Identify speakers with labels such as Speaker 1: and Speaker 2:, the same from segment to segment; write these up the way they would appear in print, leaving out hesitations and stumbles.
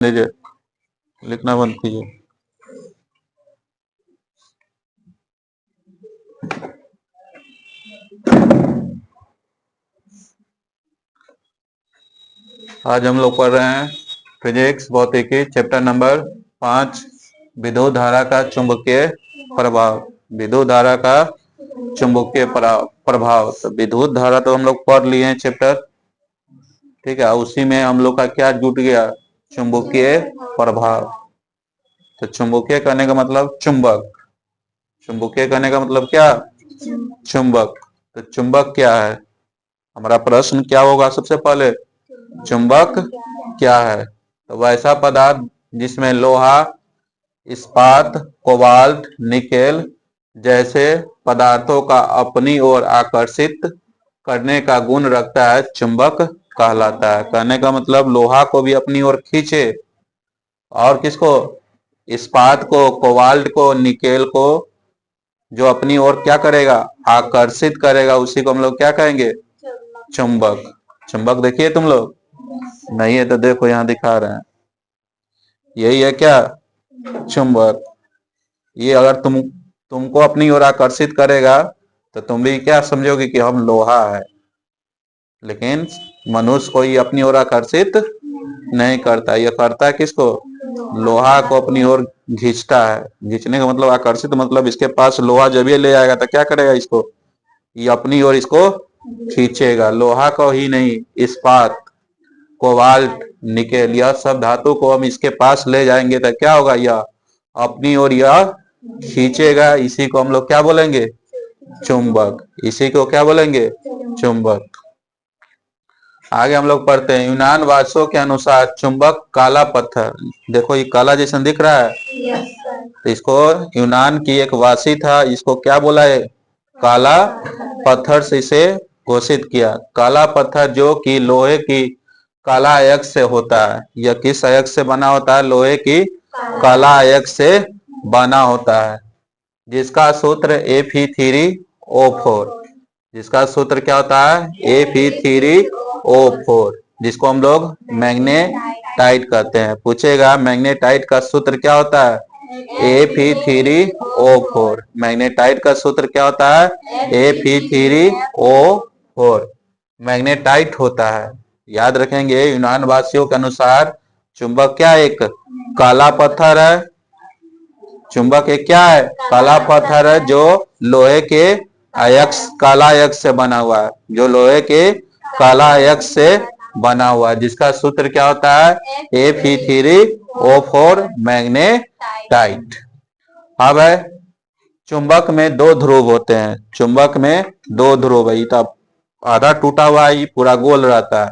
Speaker 1: लीजिए, लिखना बंद कीजिए। आज हम लोग पढ़ रहे हैं फिजिक्स भौतिकी चैप्टर नंबर 5, विद्युत धारा का चुंबकीय प्रभाव। विद्युत धारा का चुंबकीय प्रभाव। तो विद्युत धारा तो हम लोग पढ़ लिए हैं चैप्टर, ठीक है। उसी में हम लोग का क्या जुट गया, चुंबकीय प्रभाव। तो चुंबकीय करने का मतलब चुंबक, चुंबकीय करने का मतलब क्या, चुंबक। तो चुंबक क्या है, हमारा प्रश्न क्या होगा सबसे पहले, चुंबक क्या है। तो वैसा पदार्थ जिसमें लोहा, इस्पात, कोबाल्ट, निकेल जैसे पदार्थों का अपनी ओर आकर्षित करने का गुण रखता है, चुंबक कहलाता है। कहने का मतलब लोहा को भी अपनी ओर खींचे, और किसको, इस्पात को, कोबाल्ट को, निकेल को, जो अपनी ओर क्या करेगा, आकर्षित करेगा, उसी को हम लोग क्या कहेंगे, चुंबक। चुंबक देखिए तुम लोग, नहीं है तो देखो यहाँ दिखा रहे हैं, यही है क्या, चुंबक। ये अगर तुमको अपनी ओर आकर्षित करेगा तो तुम भी क्या समझोगे कि हम लोहा है, लेकिन मनुष्य को ये अपनी ओर आकर्षित नहीं करता। ये करता है किसको, लोहा को अपनी ओर खींचता है। खींचने का मतलब आकर्षित, मतलब इसके पास लोहा जब ये ले आएगा तो क्या करेगा, इसको, ये अपनी ओर इसको खींचेगा। लोहा को ही नहीं, इस्पात, कोबाल्ट, निकेल, यह सब धातु को हम इसके पास ले जाएंगे तो क्या होगा, यह अपनी ओर यह खींचेगा। इसी को हम लोग क्या बोलेंगे, चुंबक। इसी को क्या बोलेंगे, चुंबक। आगे हम लोग पढ़ते हैं, यूनान वासियों के अनुसार चुंबक काला पत्थर, देखो ये काला जैसा दिख रहा है, तो इसको यूनान की एक वासी था, इसको क्या बोला है, काला पत्थर से इसे घोषित किया। काला पत्थर जो कि लोहे की काला अयस्क से होता है। यह किस अयस्क से बना होता है, लोहे की काला अयस्क से बना होता है, जिसका सूत्र Fe3O4। जिसका सूत्र क्या होता है, Fe3O4, जिसको हम लोग मैग्नेटाइट कहते हैं। पूछेगा मैग्नेटाइट का सूत्र क्या होता है, Fe3O4। मैग्नेटाइट का सूत्र क्या होता है, Fe3O4, मैग्नेटाइट होता है। याद रखेंगे, यूनान वासियों के अनुसार चुंबक क्या, एक काला पत्थर है। चुंबक एक क्या है, काला पत्थर है, जो लोहे के अयस्क, काला अयस्क से बना हुआ है, जो लोहे के काला अयस्क से बना हुआ है, जिसका सूत्र क्या होता है, Fe3O4, मैग्नेटाइट। अब है, चुंबक में दो ध्रुव होते हैं। चुंबक में दो ध्रुव है, तब आधा टूटा हुआ है, पूरा गोल रहता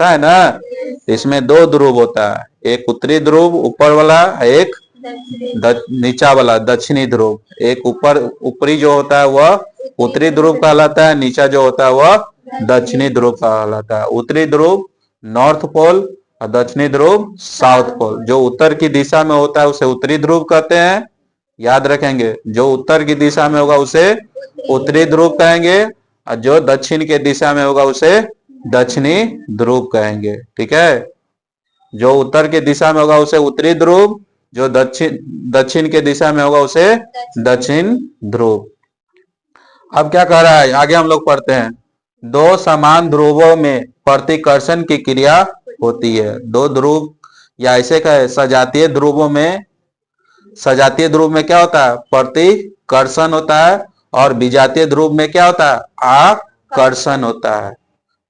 Speaker 1: है ना। इसमें दो ध्रुव होता है, एक उत्तरी ध्रुव ऊपर वाला, एक नीचा वाला दक्षिणी ध्रुव। एक ऊपरी जो होता है वह उत्तरी ध्रुव कहलाता है, नीचा जो होता है वह दक्षिणी ध्रुव कहलाता है। उत्तरी ध्रुव नॉर्थ पोल और दक्षिणी ध्रुव साउथ पोल। जो उत्तर की दिशा में होता है उसे उत्तरी ध्रुव कहते हैं, याद रखेंगे। जो उत्तर की दिशा में होगा उसे उत्तरी ध्रुव कहेंगे, और जो दक्षिण के दिशा में होगा उसे दक्षिणी ध्रुव कहेंगे, ठीक है। जो उत्तर के दिशा में होगा उसे उत्तरी ध्रुव, जो दक्षिण के दिशा में होगा उसे दक्षिण ध्रुव। अब क्या कह रहा है, आगे हम लोग पढ़ते हैं, दो समान ध्रुवों में प्रतिकर्षण की क्रिया होती है। दो ध्रुव, या ऐसे कहे सजातीय ध्रुवों में, सजातीय ध्रुव में क्या होता है, प्रतिकर्षण होता है, और विजातीय ध्रुव में क्या होता है, आकर्षण होता है,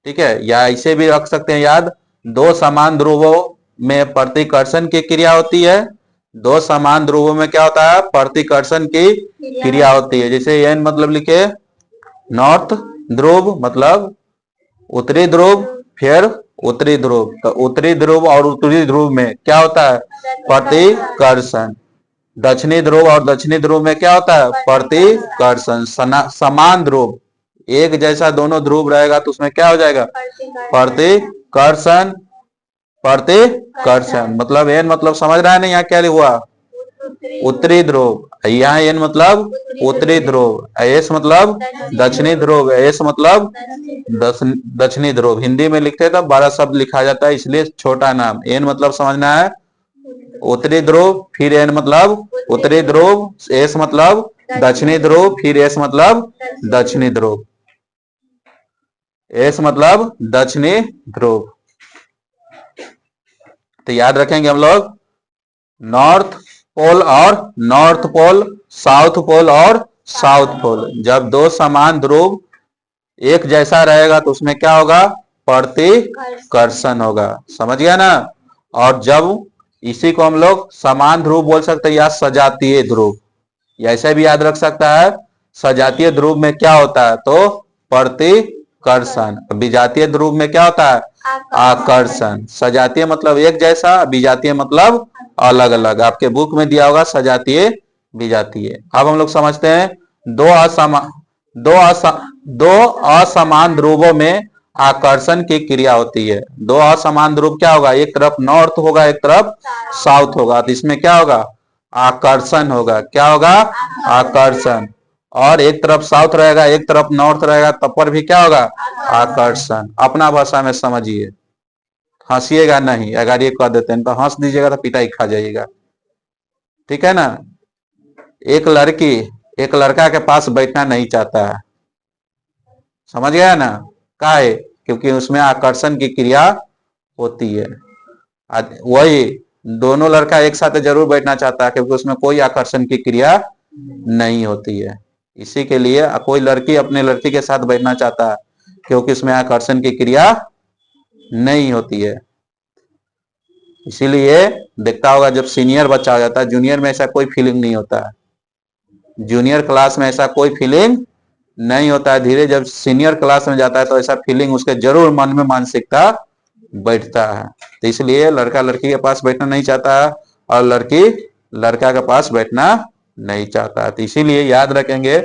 Speaker 1: ठीक है। या इसे भी रख सकते हैं याद, दो समान ध्रुवों में प्रतिकर्षण की क्रिया होती है। दो समान ध्रुवों में क्या होता है, प्रतिकर्षण की क्रिया होती है। जैसे एन मतलब लिखे, नॉर्थ ध्रुव मतलब उत्तरी ध्रुव, फिर उत्तरी ध्रुव। तो उत्तरी ध्रुव और उत्तरी ध्रुव में क्या होता है, प्रतिकर्षण। दक्षिणी ध्रुव और दक्षिणी ध्रुव में क्या होता है, प्रतिकर्षण। समान ध्रुव, एक जैसा दोनों ध्रुव रहेगा तो उसमें क्या हो जाएगा, प्रतिकर्षण। प्रतिकर्षण मतलब एन मतलब समझ रहा है ना, यहाँ क्या हुआ, उत्तरी ध्रुव। यहाँ एन मतलब उत्तरी ध्रुव, एस मतलब दक्षिणी ध्रुव, एस मतलब दक्षिणी ध्रुव। हिंदी में लिखते हैं तो 12 शब्द लिखा जाता है, इसलिए छोटा नाम। एन मतलब समझना है उत्तरी ध्रुव, फिर एन मतलब उत्तरी ध्रुव, एस मतलब दक्षिणी ध्रुव, फिर एस मतलब दक्षिणी ध्रुव, एस मतलब दक्षिणी ध्रुव। तो याद रखेंगे हम लोग नॉर्थ पोल और नॉर्थ पोल, साउथ पोल और साउथ पोल। जब दो समान ध्रुव एक जैसा रहेगा तो उसमें क्या होगा, प्रतिकर्षण होगा। समझ गया ना। और जब इसी को हम लोग समान ध्रुव बोल सकते हैं या सजातीय ध्रुव, ऐसे भी याद रख सकता है। सजातीय ध्रुव में क्या होता है, तो प्रतिकर्षण। विजातीय ध्रुव में क्या होता है, आकर्षण। सजातीय मतलब एक जैसा, विजातीय मतलब अलग अलग। आपके बुक में दिया होगा सजातीय विजातीय। अब हम लोग समझते हैं दो असमान ध्रुवों में आकर्षण की क्रिया होती है। दो असमान ध्रुव क्या होगा, एक तरफ नॉर्थ होगा एक तरफ साउथ होगा, तो इसमें क्या होगा, आकर्षण होगा। क्या होगा, आकर्षण। और एक तरफ साउथ रहेगा एक तरफ नॉर्थ रहेगा, तब पर भी क्या होगा, आकर्षण। अपना भाषा में समझिए, हंसिएगा नहीं। अगर ये कह देते हैं तो हंस दीजिएगा तो पिटाई खा जाइएगा, ठीक है ना। एक लड़की एक लड़का के पास बैठना नहीं चाहता है, समझ गया ना। काहे, क्योंकि उसमें आकर्षण की क्रिया होती है। वही दोनों लड़का एक साथ जरूर बैठना चाहता है क्योंकि उसमें कोई आकर्षण की क्रिया नहीं होती है। इसी के लिए कोई लड़की अपने लड़की के साथ बैठना चाहता है क्योंकि उसमें आकर्षण की क्रिया नहीं होती है। इसीलिए देखता होगा जब सीनियर बच्चा हो जाता है, जूनियर में ऐसा कोई फीलिंग नहीं होता है। जूनियर क्लास में ऐसा कोई फीलिंग नहीं होता है। धीरे जब सीनियर क्लास में जाता है तो ऐसा फीलिंग उसके जरूर मन में मानसिकता बैठता है। तो इसलिए लड़का लड़की के पास बैठना नहीं चाहता है और लड़की लड़का के पास बैठना नहीं चाहता है। तो इसीलिए याद रखेंगे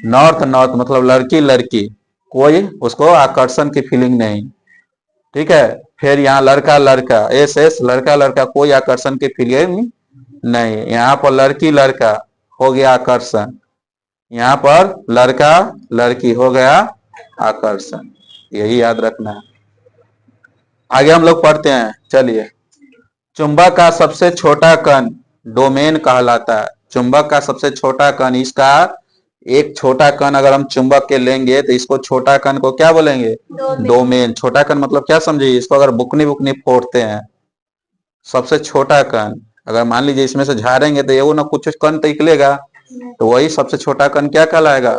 Speaker 1: नॉर्थ नॉर्थ मतलब लड़की लड़की, कोई उसको आकर्षण की फीलिंग नहीं, ठीक है। फिर यहाँ लड़का लड़का, एस एस लड़का लड़का, कोई आकर्षण की फीलिंग नहीं। यहाँ पर लड़की लड़का हो गया आकर्षण, यहाँ पर लड़का लड़की हो गया आकर्षण। यही याद रखना है। आगे हम लोग पढ़ते हैं, चलिए। चुंबक का सबसे छोटा कण डोमेन कहलाता है। चुंबक का सबसे छोटा कण, इसका एक छोटा कण अगर हम चुंबक के लेंगे तो इसको छोटा कण को क्या बोलेंगे, डोमेन। छोटा कण मतलब क्या समझिए, इसको अगर बुकनी बुकनी फोड़ते हैं, सबसे छोटा कण अगर मान लीजिए इसमें से झाड़ेंगे तो ये ना कुछ कण तो निकलेगा, तो वही सबसे छोटा कण क्या कहलाएगा,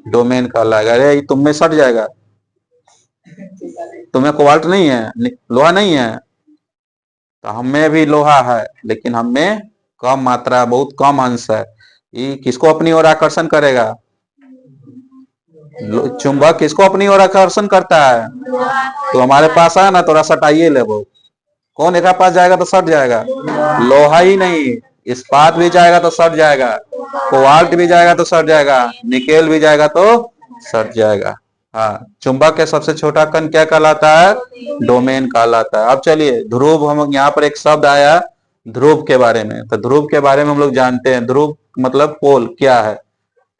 Speaker 1: डोमेन कहलाएगा। अरे तुम में सट जाएगा, तुम्हें कोबाल्ट नहीं है, लोहा नहीं है, तो हमें भी लोहा है लेकिन हमें कम मात्रा, बहुत कम अंश है। ये किसको अपनी ओर आकर्षण करेगा, चुंबक किसको अपनी ओर आकर्षण करता है। तो हमारे पास है ना, थोड़ा सटाइए ले वो, कौन एक पास जाएगा तो सट जाएगा, लोहा ही नहीं, इस्पात भी जाएगा तो सट जाएगा, कोबाल्ट भी जाएगा तो सट जाएगा, निकेल भी जाएगा तो सट जाएगा। हाँ, चुंबक के सबसे छोटा कण क्या कहलाता है, डोमेन कहलाता है। अब चलिए ध्रुव, हम यहाँ पर एक शब्द आया ध्रुव के बारे में, तो ध्रुव के बारे में हम लोग जानते हैं। ध्रुव मतलब पोल क्या है,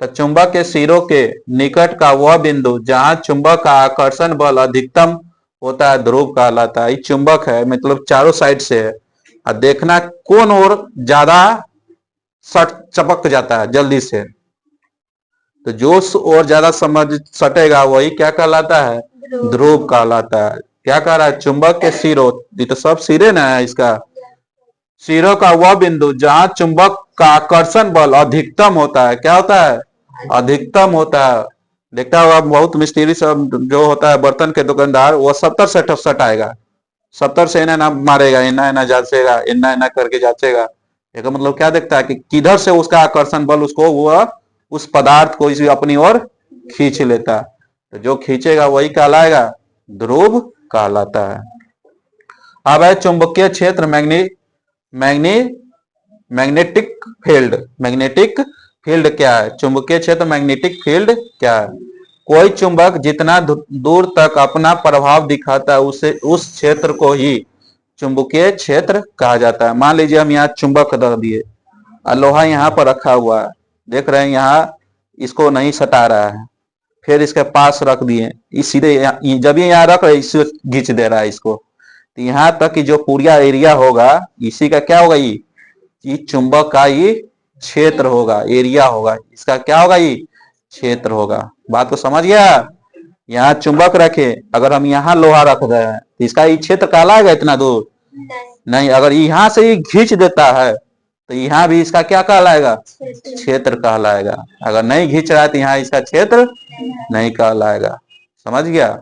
Speaker 1: तो चुंबक के सिरों के निकट का वह बिंदु जहां चुंबक का आकर्षण बल अधिकतम होता है ध्रुव कहलाता है। चुंबक है मतलब चारों साइड से है, और देखना कौन और ज्यादा सट चपक जाता है जल्दी से, तो जो और ज्यादा समझ सटेगा वही क्या कहलाता है, ध्रुव कहलाता है। क्या कह रहा है, चुंबक के सिरों, ये तो सब सिरे ना है, इसका सिरों का वह बिंदु जहां चुंबक का आकर्षण बल अधिकतम होता है। क्या होता है, अधिकतम होता है। देखता होगा बहुत मिस्त्री सब जो होता है बर्तन के दुकानदार, वो 70 से सटाएगा, 70 से इन्हें ना मारेगा, इन्ना इन्ना जांचेगा, इन्ना इन्ना करके जांचेगा। इसका मतलब क्या देखता है कि किधर से उसका आकर्षण बल उसको, वह उस पदार्थ को इसी अपनी ओर खींच लेता है। तो जो खींचेगा वही कहलाएगा, ध्रुव कहलाता है। अब है चुंबकीय क्षेत्र, मैग्नेटिक फील्ड। मैग्नेटिक फील्ड क्या है, चुंबकीय क्षेत्र मैग्नेटिक फील्ड क्या है। कोई चुंबक जितना दूर तक अपना प्रभाव दिखाता है उसे, उस क्षेत्र को ही चुंबकीय क्षेत्र कहा जाता है। मान लीजिए हम यहाँ चुंबक रख दिए और लोहा यहाँ पर रखा हुआ है, देख रहे हैं यहाँ इसको नहीं सटा रहा है, फिर इसके पास रख दिए, इस सीधे जब ये यहाँ रख रहे इससे खींच दे रहा है इसको, तो यहाँ तक कि जो पूरा एरिया होगा इसी का क्या होगा, ये चुंबक का ये क्षेत्र होगा, एरिया होगा, इसका क्या होगा, ये क्षेत्र होगा। बात को समझ गया। यहाँ चुंबक रखे, अगर हम यहाँ लोहा रख रहे हैं तो इसका ये क्षेत्र कहलाएगा इतना दूर? नहीं। अगर यहाँ से ये खींच देता है तो यहाँ भी इसका क्या कहलाएगा, क्षेत्र कहलाएगा। अगर नहीं खींच रहा है तो यहाँ इसका क्षेत्र नहीं कहलाएगा। समझ गया।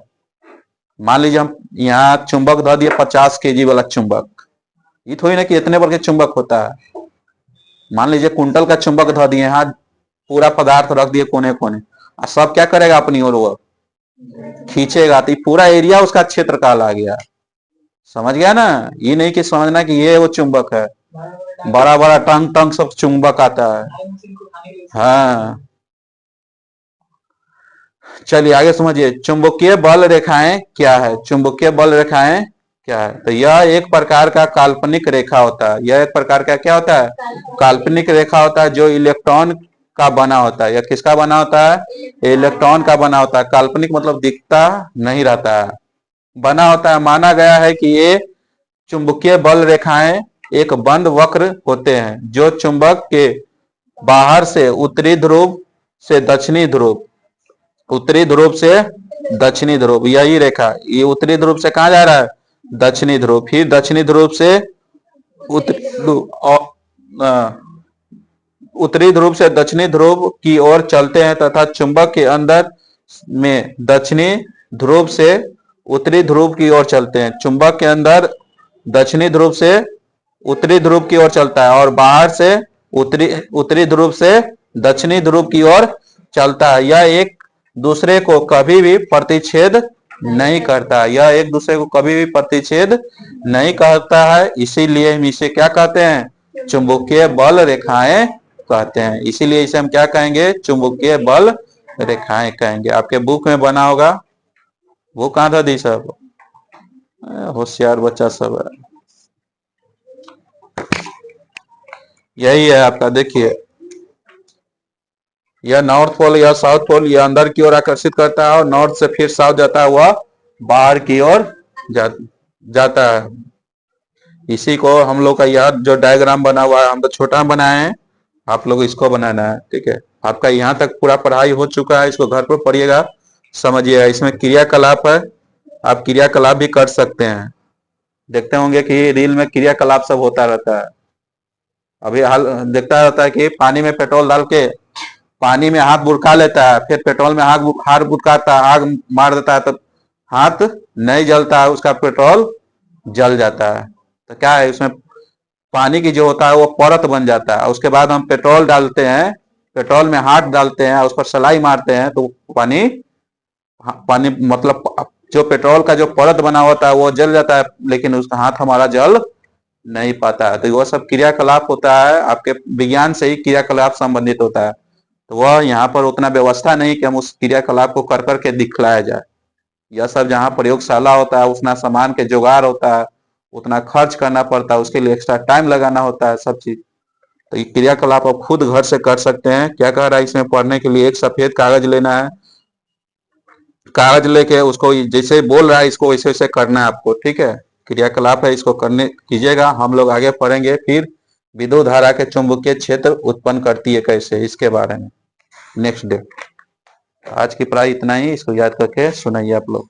Speaker 1: मान लीजिए हम यहाँ चुंबक धर दिए 50 केजी वाला चुंबक, ये थोड़ी ना कि इतने बड़े चुंबक होता है। मान लीजिए कुंटल का चुंबक धर दिए, यहाँ पूरा पदार्थ रख दिए कोने कोने, और सब क्या करेगा, अपनी ओर वो खींचेगा, तो पूरा एरिया उसका क्षेत्र कहला गया। समझ गया ना। ये नहीं कि समझना कि ये वो चुंबक है, बड़ा बड़ा टंग टंग सब चुंबक आता है। हाँ, चलिए आगे समझिए। चुंबकीय बल रेखाएं क्या है? चुंबकीय बल रेखाएं क्या है? तो यह एक प्रकार का काल्पनिक रेखा होता है। यह एक प्रकार का क्या होता है, काल्पनिक रेखा होता है, जो इलेक्ट्रॉन का बना होता है। यह किसका बना होता है? इलेक्ट्रॉन का बना होता है। काल्पनिक मतलब दिखता नहीं रहता है, बना होता है। माना गया है कि ये चुंबकीय बल रेखाएं एक बंद वक्र होते हैं, जो चुंबक के बाहर से उत्तरी ध्रुव से दक्षिणी ध्रुव, उत्तरी ध्रुव से दक्षिणी ध्रुव, यही रेखा, ये उत्तरी ध्रुव से कहा जा रहा है, दक्षिणी ध्रुव, फिर दक्षिणी ध्रुव से उत्तरी ध्रुव से दक्षिणी ध्रुव की ओर चलते हैं, तथा चुंबक के अंदर में दक्षिणी ध्रुव से उत्तरी ध्रुव की ओर चलते हैं। चुंबक के अंदर दक्षिणी ध्रुव से उत्तरी ध्रुव की ओर चलता है, और बाहर से उत्तरी ध्रुव से दक्षिणी ध्रुव की ओर चलता है। यह एक दूसरे को कभी भी प्रतिच्छेद नहीं करता। यह एक दूसरे को कभी भी प्रतिच्छेद नहीं करता है, इसीलिए हम इसे क्या कहते हैं, चुंबकीय बल रेखाएं कहते हैं। इसीलिए इसे हम क्या कहेंगे, चुंबकीय बल रेखाएं कहेंगे। आपके बुक में बना होगा, वो कहां था दी सब, होशियार बच्चा सब है। यही है आपका, देखिए यह नॉर्थ पोल या साउथ पोल, यह अंदर की ओर आकर्षित करता है, और नॉर्थ से फिर साउथ जाता है, वह बाहर की ओर जाता है। इसी को हम लोग का यह जो डायग्राम बना हुआ है, हम तो छोटा बनाए हैं, आप लोग इसको बनाना है। ठीक है, आपका यहाँ तक पूरा पढ़ाई हो चुका है, इसको घर पर पढ़िएगा, समझिएगा। इसमें क्रियाकलाप है, आप क्रियाकलाप भी कर सकते हैं। देखते होंगे कि रील में क्रियाकलाप सब होता रहता है। अभी हाल देखता रहता है कि पानी में पेट्रोल डाल के पानी में हाथ बुड़का लेता है, फिर पेट्रोल में हाथ बुड़काता है, आग मार देता है, तो हाथ नहीं जलता है, उसका पेट्रोल जल जाता है। तो क्या है, उसमें पानी की जो होता है वो परत बन जाता है। उसके बाद हम पेट्रोल डालते हैं, पेट्रोल में हाथ डालते हैं, उस पर सलाई मारते हैं, तो पानी पानी मतलब जो पेट्रोल का जो परत बना होता है वो जल जाता है, लेकिन उसका हाथ हमारा जल नहीं पाता है। तो वह सब क्रियाकलाप होता है, आपके विज्ञान से ही क्रियाकलाप संबंधित होता है। तो वह यहाँ पर उतना व्यवस्था नहीं कि हम उस क्रियाकलाप को कर करके दिखलाया जाए। यह सब जहाँ प्रयोगशाला होता है, उतना सामान के जुगाड़ होता है, उतना खर्च करना पड़ता है, उसके लिए एक्स्ट्रा टाइम लगाना होता है, सब चीज। तो ये क्रियाकलाप आप खुद घर से कर सकते हैं। क्या कह रहा है इसमें पढ़ने के लिए, एक सफेद कागज लेना है, कागज लेके उसको जैसे बोल रहा है इसको वैसे वैसे करना है आपको। ठीक है, क्रियाकलाप है, इसको करने कीजिएगा। हम लोग आगे पढ़ेंगे फिर विद्युत धारा के चुंबकीय क्षेत्र उत्पन्न करती है कैसे, इसके बारे में नेक्स्ट डे। आज की पढ़ाई इतना ही, इसको याद करके सुनाइए आप लोग।